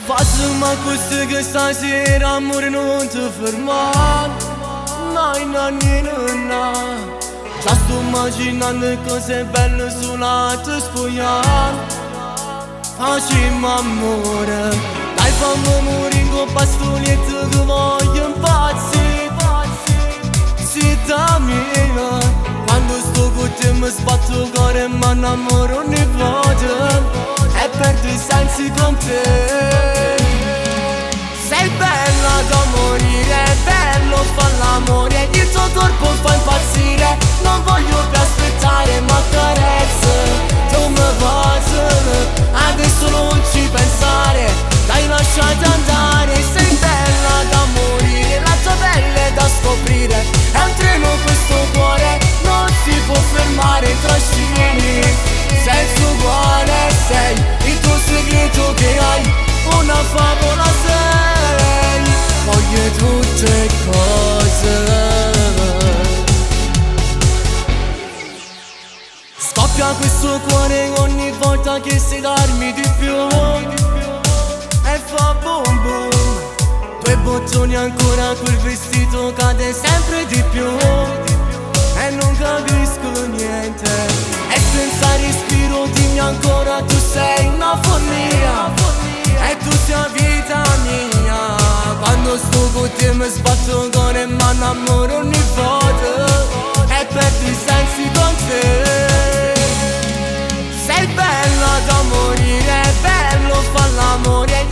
Faci-mă cu che stasera amore non ti fermare. Na, già sto immaginando cose belle sull'altro spogliare. Facciamo amore, dai fammi morire con pastoletto che voglio impazzire. Zitta mia, quando sto con te mi sbatto il cuore e mi innamoro ogni volta e perdo i sensi con te. Sei bella da morire, è bello far l'amore, il tuo corpo fa impazzire. Non voglio più aspettare ma carezze, tu mi bastano, adesso non ci pensare, dai lasciati andare. Sei bella da morire, la tua pelle è da scoprire, è un treno questo cuore, non si può fermare, trascini senza uguale. Sei il tuo segreto che hai, una favola sei, voglio tutte cose. Scoppia questo cuore ogni volta che sai darmi di più e fa boom boom. Due bottoni ancora, quel vestito cade sempre di più e non capisco niente. E senza respiro dimmi ancora, tu sei una follia e tu sei vita mia. Quando sto con te mi sbatto il cuore e mi innamoro ogni volta e perdo i sensi con te. Sei bella da morire, è bello far l'amore.